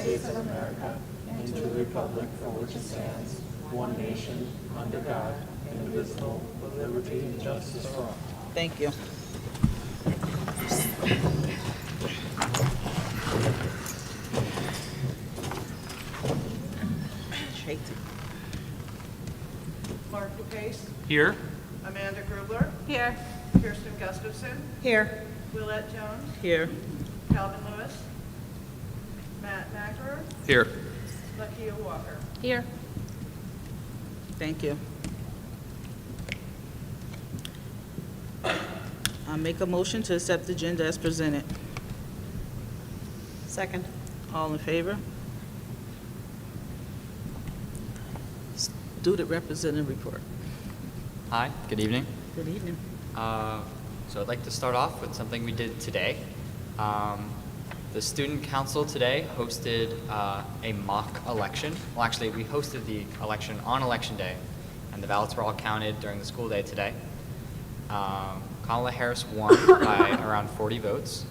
States of America and to the republic for which it stands, one nation, under God, indivisible, with liberty and justice for all. Thank you. Mark DePace, Here. Amanda Grubler, Here. Kirsten Gustafson, Here. Willette Jones, Here. Calvin Lewis, Matt Magruder, Here. Lakia Walker. Here. Thank you. I make a motion to accept the agenda as presented. Second. All in favor? Student representative report. Hi, good evening. Good evening. So I'd like to start off with something we did today. The student council today hosted a mock election. Well, actually, we hosted the election on election day, and the ballots were all counted during the school day today. Kamala Harris won by around 40 votes.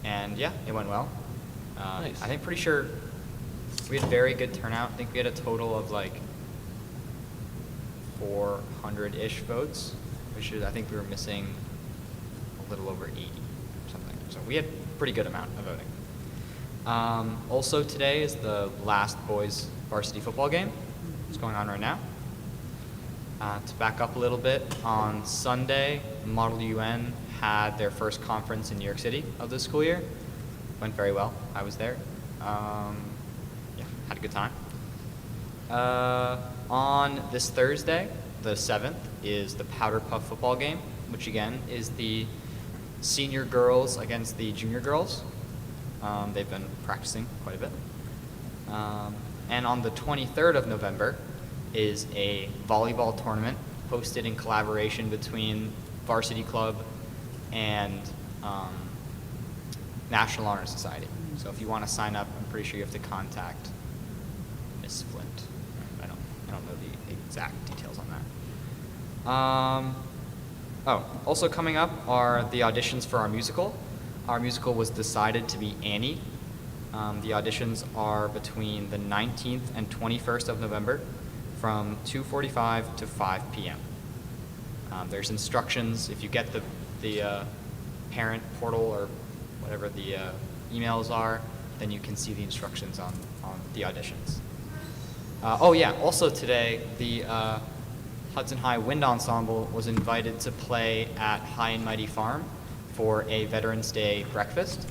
And yeah, it went well. Nice. I think pretty sure we had very good turnout. I think we had a total of like 400-ish votes, which is, I think we were missing a little over 80 or something. So we had a pretty good amount of voting. Also today is the last boys varsity football game. It's going on right now. To back up a little bit, on Sunday, Model UN had their first conference in New York City of the school year. Went very well. I was there. Yeah, had a good time. On this Thursday, the 7th, is the Powder Puff football game, which again is the senior girls against the junior girls. They've been practicing quite a bit. And on the 23rd of November is a volleyball tournament hosted in collaboration between Varsity Club and National Honor Society. So if you want to sign up, I'm pretty sure you have to contact Miss Flint. I don't know the exact details on that. Also coming up are the auditions for our musical. Our musical was decided to be Annie. The auditions are between the 19th and 21st of November from 2:45 to 5 p.m. There's instructions. If you get the parent portal or whatever the emails are, then you can see the instructions on the auditions. Oh yeah, also today, the Hudson High Wind Ensemble was invited to play at High and Mighty Farm for a Veterans Day breakfast.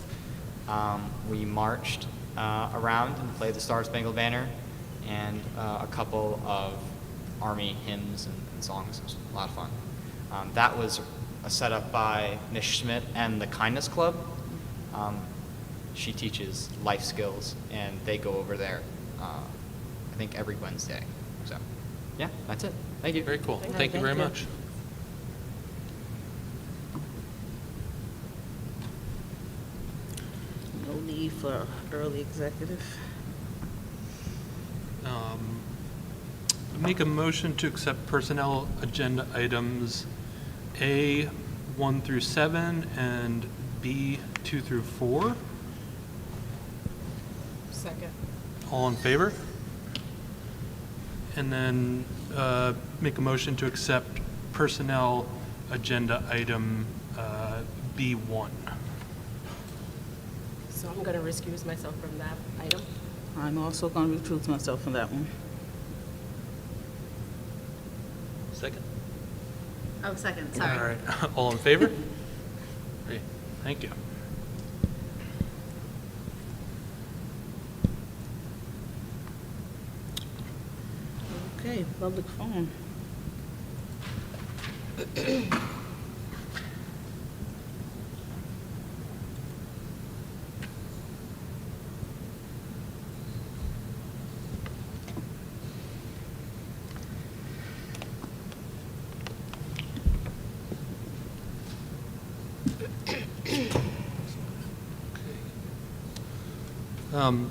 We marched around and played the Star Spangled Banner and a couple of Army hymns and songs. It was a lot of fun. That was set up by Miss Schmidt and the Kindness Club. She teaches life skills, and they go over there, I think, every Wednesday. So, yeah, that's it. Thank you. Very cool. Thank you very much. No need for early executive. Make a motion to accept personnel agenda items A 1 through 7 and B 2 through 4. Second. All in favor? And then make a motion to accept personnel agenda item B1. So I'm going to recuse myself from that item. I'm also going to recuse myself from that one. Second. Oh, second, All sorry. right. All in favor? Great. Thank you. Okay, public forum.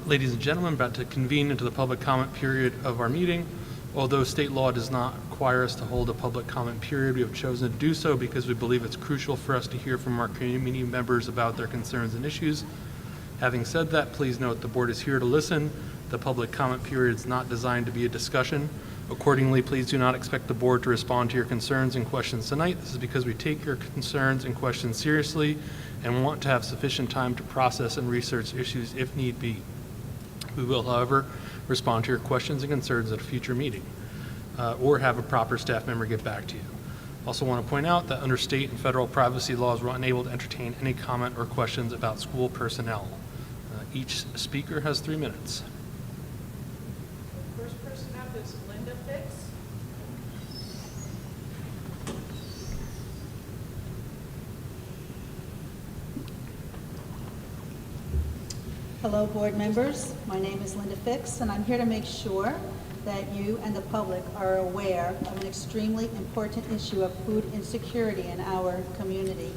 Ladies and gentlemen, I'm about to convene into the public comment period of our meeting. Although state law does not require us to hold a public comment period, we have chosen to do so because we believe it's crucial for us to hear from our community members about their concerns and issues. Having said that, please note the board is here to listen. The public comment period is not designed to be a discussion. Accordingly, please do not expect the board to respond to your concerns and questions tonight. This is because we take your concerns and questions seriously and want to have sufficient time to process and research issues if need be. We will, however, respond to your questions and concerns at a future meeting or have a proper staff member get back to you. Also want to point out that under state and federal privacy laws, we're unable to entertain any comment or questions about school personnel. Each speaker has 3 minutes. First person up is Linda Fix. Hello, board members. My name is Linda Fix, and I'm here to make sure that you and the public are aware of an extremely important issue of food insecurity in our community.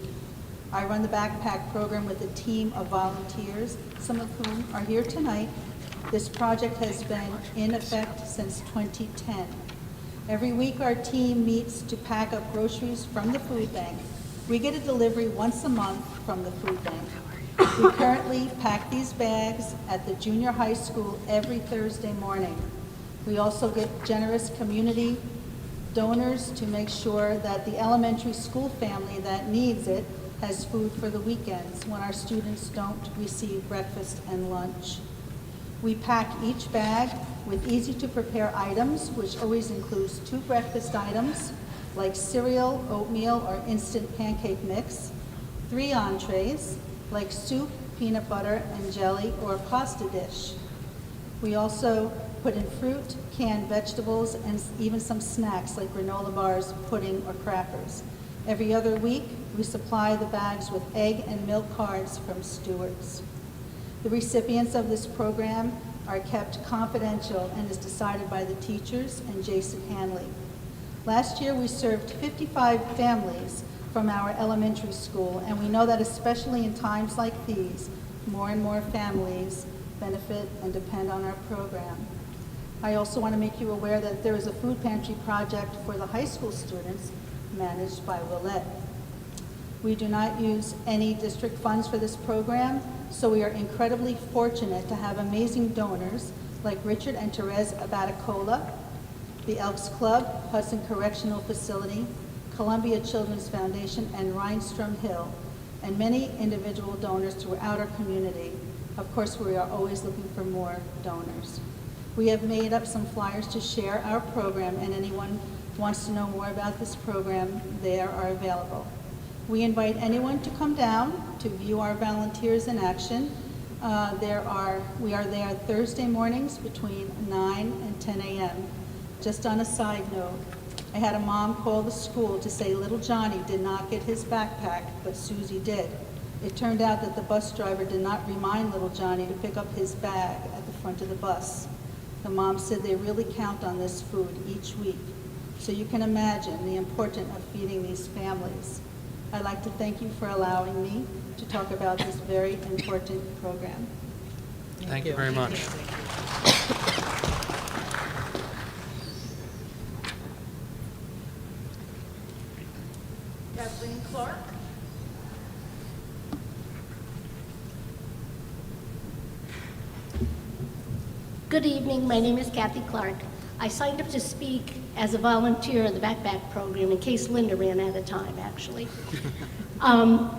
I run the backpack program with a team of volunteers, some of whom are here tonight. This project has been in effect since 2010. Every week our team meets to pack up groceries from the food bank. We get a delivery once a month from the food bank. We currently pack these bags at the junior high school every Thursday morning. We also get generous community donors to make sure that the elementary school family that needs it has food for the weekends when our students don't receive breakfast and lunch. We pack each bag with easy-to-prepare items, which always includes 2 breakfast items, like cereal, oatmeal, or instant pancake mix, 3 entrees, like soup, peanut butter, and jelly, or pasta dish. We also put in fruit, canned vegetables, and even some snacks like granola bars, pudding, or crackers. Every other week, we supply the bags with egg and milk cards from stewards. The recipients of this program are kept confidential and is decided by the teachers and Jason Hanley. Last year, we served 55 families from our elementary school, and we know that especially in times like these, more and more families benefit and depend on our program. I also want to make you aware that there is a food pantry project for the high school students managed by Willette. We do not use any district funds for this program, so we are incredibly fortunate to have amazing donors like Richard and Therese Abaticola, the Elks Club, Hudson Correctional Facility, Columbia Children's Foundation, and Rhinestrom Hill, and many individual donors throughout our community. Of course, we are always looking for more donors. We have made up some flyers to share our program, and anyone wants to know more about this program, they are available. We invite anyone to come down to view our volunteers in action. We are there Thursday mornings between 9 and 10 a.m. Just on a side note, I had a mom call the school to say little Johnny did not get his backpack, but Susie did. It turned out that the bus driver did not remind little Johnny to pick up his bag at the front of the bus. The mom said they really count on this food each week. So you can imagine the importance of feeding these families. I'd like to thank you for allowing me to talk about this very important program. Thank you very much. Kathleen Clark. Good evening. My name is Kathy Clark. I signed up to speak as a volunteer in the backpack program in case Linda ran out of time, actually. And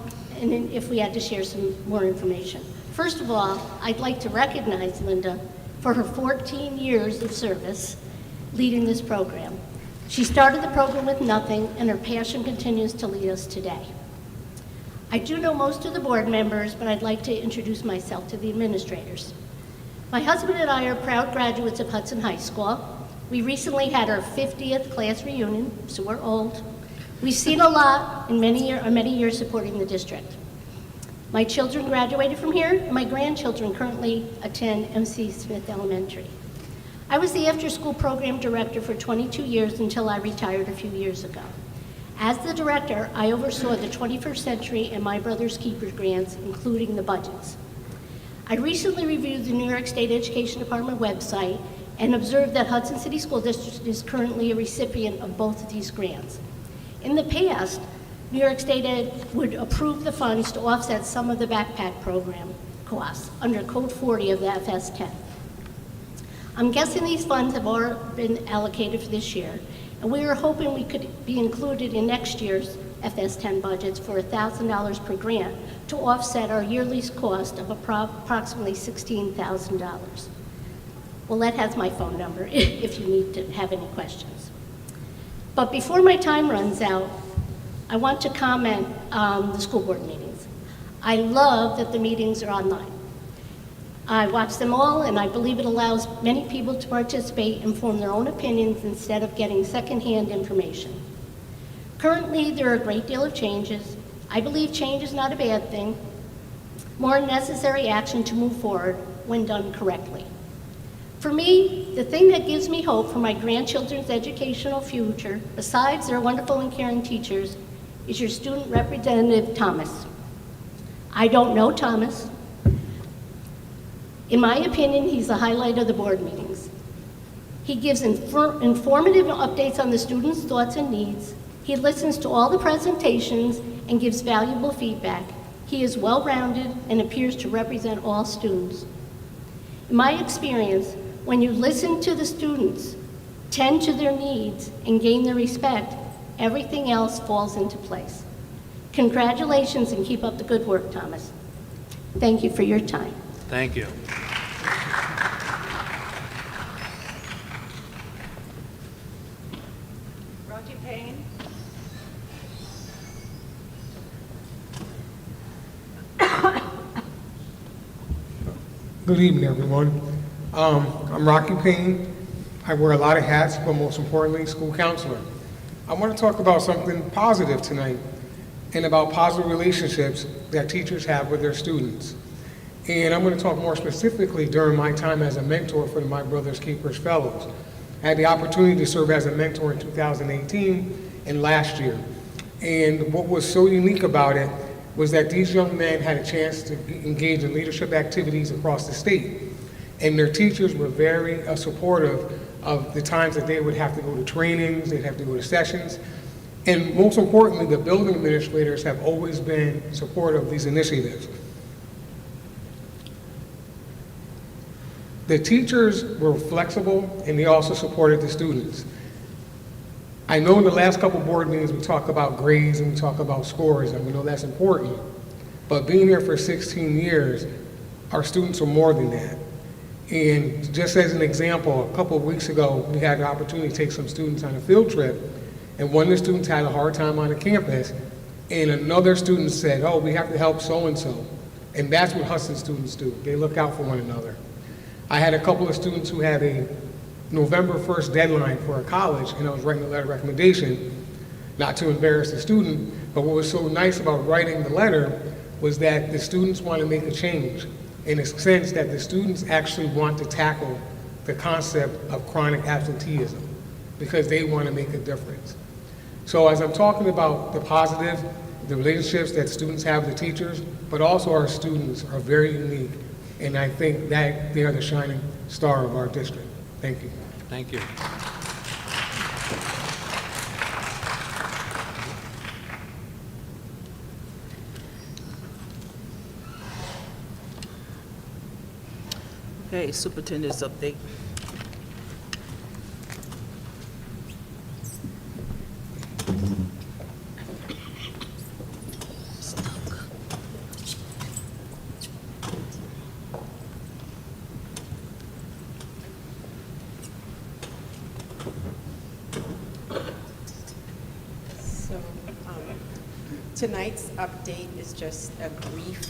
then if we had to share some more information. First of all, I'd like to recognize Linda for her 14 years of service leading this program. She started the program with nothing, and her passion continues to lead us today. I do know most of the board members, but I'd like to introduce myself to the administrators. My husband and I are proud graduates of Hudson High School. We recently had our 50th class reunion, so we're old. We've seen a lot in many years supporting the district. My children graduated from here, and my grandchildren currently attend MC Smith Elementary. I was the after-school program director for 22 years until I retired a few years ago. As the director, I oversaw the 21st Century and My Brother's Keeper grants, including the budgets. I recently reviewed the New York State Education Department website and observed that Hudson City School District is currently a recipient of both of these grants. In the past, New York State Ed would approve the funds to offset some of the backpack program costs under Code 40 of the FS10. I'm guessing these funds have already been allocated for this year, and we were hoping we could be included in next year's FS10 budgets for $1,000 per grant to offset our yearly cost of approximately $16,000. Well, that has my phone number if you need to have any questions. But before my time runs out, I want to comment on the school board meetings. I love that the meetings are online. I watch them all, and I believe it allows many people to participate and form their own opinions instead of getting secondhand information. Currently, there are a great deal of changes. I believe change is not a bad thing, more necessary action to move forward when done correctly. For me, the thing that gives me hope for my grandchildren's educational future, besides their wonderful and caring teachers, is your student representative, Thomas. I don't know Thomas. In my opinion, he's the highlight of the board meetings. He gives informative updates on the students' thoughts and needs. He listens to all the presentations and gives valuable feedback. He is well-rounded and appears to represent all students. In my experience, when you listen to the students, tend to their needs, and gain their respect, everything else falls into place. Congratulations and keep up the good work, Thomas. Thank you for your time. Thank you. Rocky Payne. Good evening, everyone. I'm Rocky Payne. I wear a lot of hats, but most importantly, school counselor. I want to talk about something positive tonight and about positive relationships that teachers have with their students. And I'm going to talk more specifically during my time as a mentor for the My Brother's Keepers Fellows. I had the opportunity to serve as a mentor in 2018 and last year. And what was so unique about it was that these young men had a chance to engage in leadership activities across the state. And their teachers were very supportive of the times that they would have to go to trainings, they'd have to go to sessions. And most importantly, the building administrators have always been supportive of these initiatives. The teachers were flexible and they also supported the students. I know in the last couple board meetings we talk about grades and we talk about scores, and we know that's important. But being here for 16 years, our students are more than that. And just as an example, a couple of weeks ago, we had the opportunity to take some students on a field trip, and one of the students had a hard time on the campus, and another student said, oh, we have to help so-and-so. And that's what Hudson students do. They look out for one another. I had a couple of students who had a November 1st deadline for a college, and I was writing a letter of recommendation, not to embarrass the student, but what was so nice about writing the letter was that the students want to make a change, in a sense that the students actually want to tackle the concept of chronic absenteeism because they want to make a difference. So as I'm talking about the positive, the relationships that students have with the teachers, but also our students are very unique, and I think that they are the shining star of our district. Thank you. Thank you. Okay, superintendent's update. So tonight's update is just a brief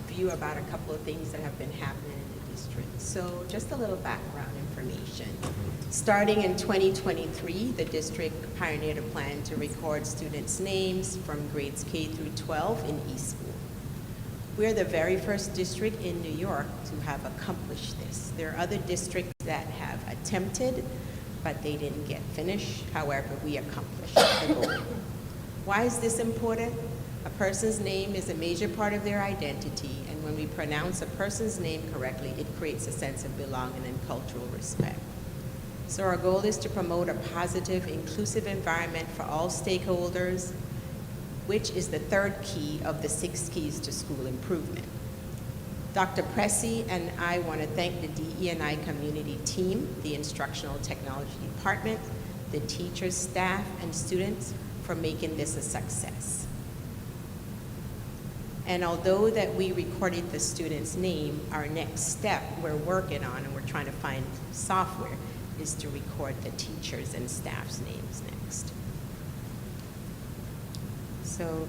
view about a couple of things that have been happening in the district. So just a little background information. Starting in 2023, the district pioneered a plan to record students' names from grades K through 12 in e-school. We're the very first district in New York to have accomplished this. There are other districts that have attempted, but they didn't get finished. However, we accomplished the goal. Why is this important? A person's name is a major part of their identity, and when we pronounce a person's name correctly, it creates a sense of belonging and cultural respect. So our goal is to promote a positive, inclusive environment for all stakeholders, which is the third key of the 6 keys to school improvement. Dr. Pressey and I want to thank the DE&I community team, the Instructional Technology Department, the teachers, staff, and students for making this a success. And although that we recorded the student's name, our next step we're working on, and we're trying to find software, is to record the teachers' and staff's names next. So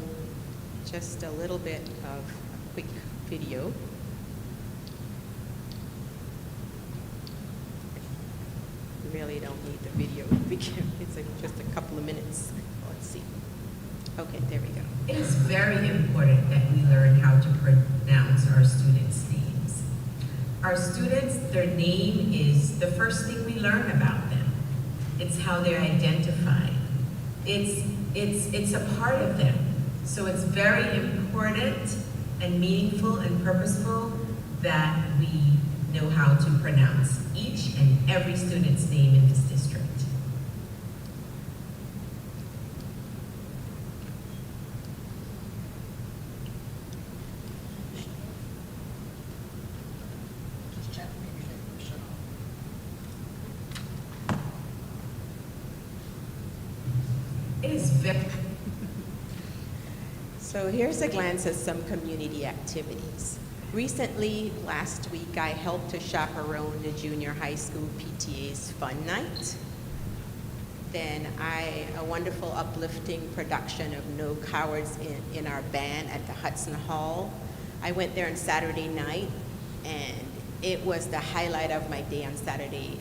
just a little bit of a quick video. You really don't need the video. It's just a couple of minutes. Let's see. Okay, there we go. It is very important that we learn how to pronounce our students' names. Our students, their name is the first thing we learn about them. It's how they're identified. It's a part of them. So it's very important and meaningful and purposeful that we know how to pronounce each and every student's name in this district. It is very... So here's a glance at some community activities. Recently, last week, I helped to chaperone the junior high school PTA's Fun Night. Then a wonderful uplifting production of No Cowards in our band at the Hudson Hall. I went there on Saturday night, and it was the highlight of my day on Saturday.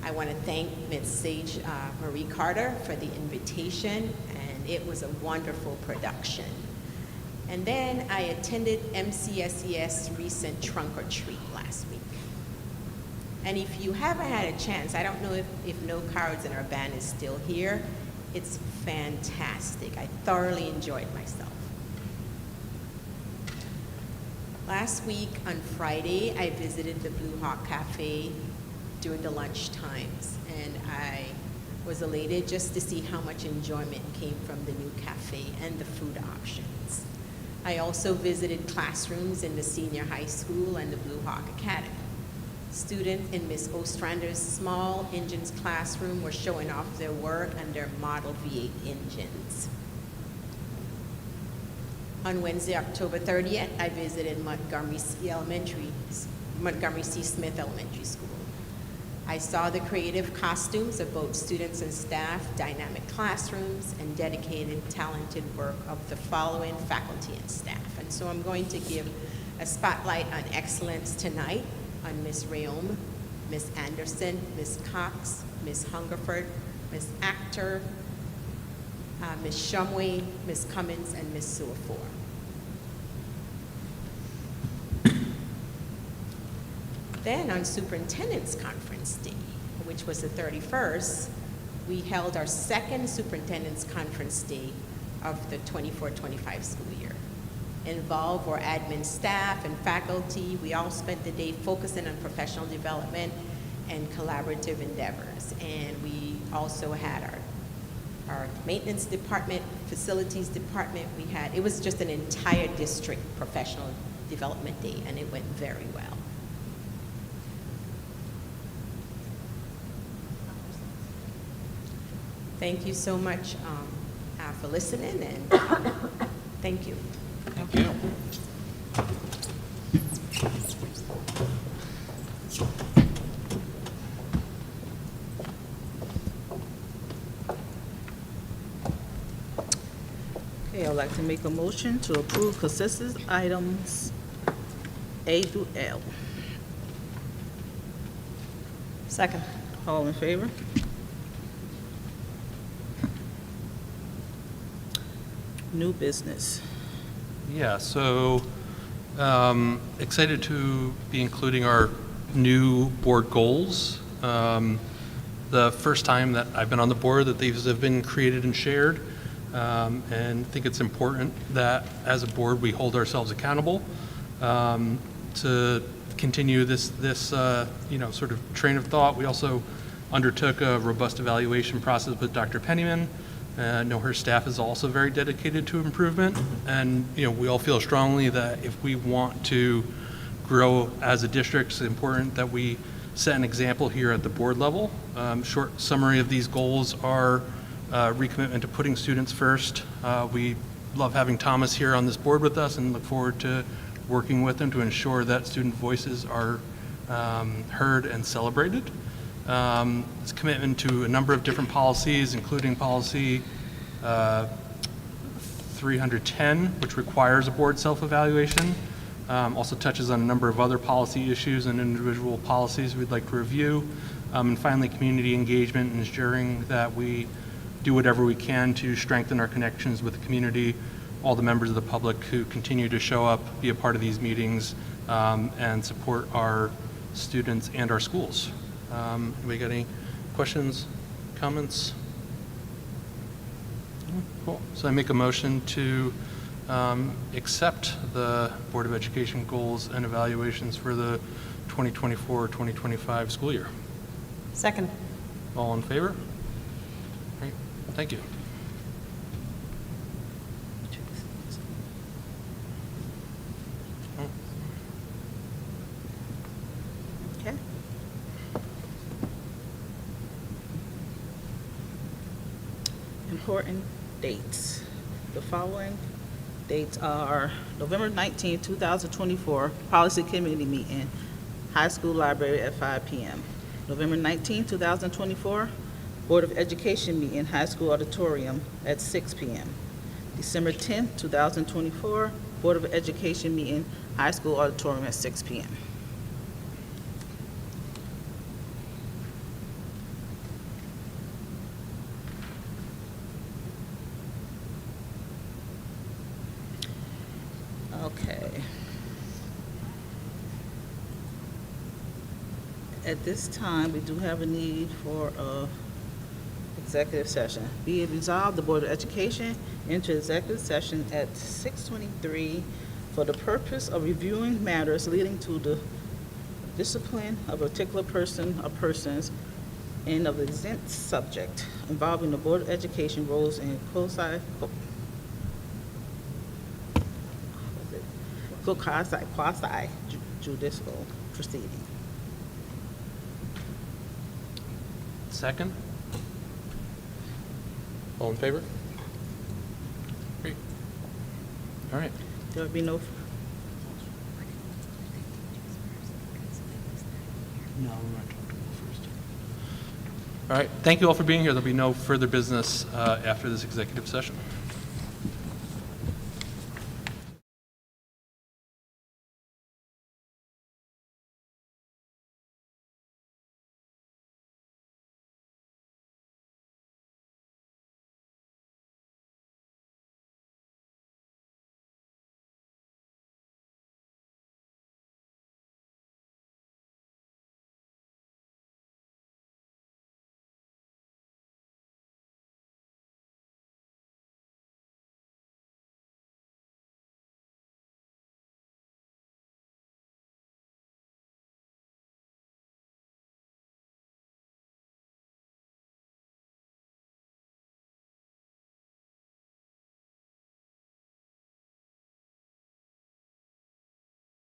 I want to thank Ms. Sage Marie Carter for the invitation, and it was a wonderful production. And then I attended MCSES recent Trunk or Treat last week. And if you haven't had a chance, I don't know if No Cowards in our band is still here. It's fantastic. I thoroughly enjoyed myself. Last week on Friday, I visited the Blue Hawk Cafe during the lunch times, and I was elated just to see how much enjoyment came from the new cafe and the food options. I also visited classrooms in the senior high school and the Blue Hawk Academy. Students in Ms. Ostrander's small engines classroom were showing off their work on their Model V8 engines. On Wednesday, October 30th, I visited Montgomery C. Smith Elementary School. I saw the creative costumes of both students and staff, dynamic classrooms, and dedicated, talented work of the following faculty and staff. And so I'm going to give a spotlight on excellence tonight on Ms. Rayom, Ms. Anderson, Ms. Cox, Ms. Hungerford, Ms. Actor, Ms. Shumway, Ms. Cummins, and Ms. Suafor. Then on Superintendent's Conference Day, which was the 31st, we held our second Superintendent's Conference Day of the 24-25 school year. Involved were admin staff and faculty. We all spent the day focusing on professional development and collaborative endeavors. And we also had our maintenance department, facilities department. It was just an entire district professional development day, and it went very well. Thank you so much for listening, and thank you. Thank you. Okay, I'd like to make a motion to approve consensus items A through L. Second. All in favor? New business. Yeah, so excited to be including our new board goals. The first time that I've been on the board that these have been created and shared, and I think it's important that as a board we hold ourselves accountable to continue this sort of train of thought. We also undertook a robust evaluation process with Dr. Pennyman. I know her staff is also very dedicated to improvement, and we all feel strongly that if we want to grow as a district, it's important that we set an example here at the board level. Short summary of these goals are recommitment to putting students first. We love having Thomas here on this board with us and look forward to working with him to ensure that student voices are heard and celebrated. It's commitment to a number of different policies, including policy 310, which requires a board self-evaluation. Also touches on a number of other policy issues and individual policies we'd like to review. And finally, community engagement, ensuring that we do whatever we can to strengthen our connections with the community, all the members of the public who continue to show up, be a part of these meetings, and support our students and our schools. Anybody got any questions, comments? Cool. So I make a motion to accept the Board of Education goals and evaluations for the 2024-2025 school year. Second. All in favor? Great. Thank you. Okay. Important dates. The following dates are November 19, 2024, Policy Committee meeting, High School Library at 5 p.m. November 19, 2024, Board of Education meeting, High School Auditorium at 6 p.m. December 10, 2024, Board of Education meeting, High School Auditorium at 6 p.m. Okay. At this time, we do have a need for a executive session. Be it resolved, the Board of Education enter executive session at 6:23 for the purpose of reviewing matters leading to the discipline of a particular person or persons and of exempt subject involving the Board of Education roles in quasi-judicial proceeding. Second? All in favor? Great. All right. There will be no. No, we're not talking to first. All right. Thank you all for being here. There'll be no further business after this executive session.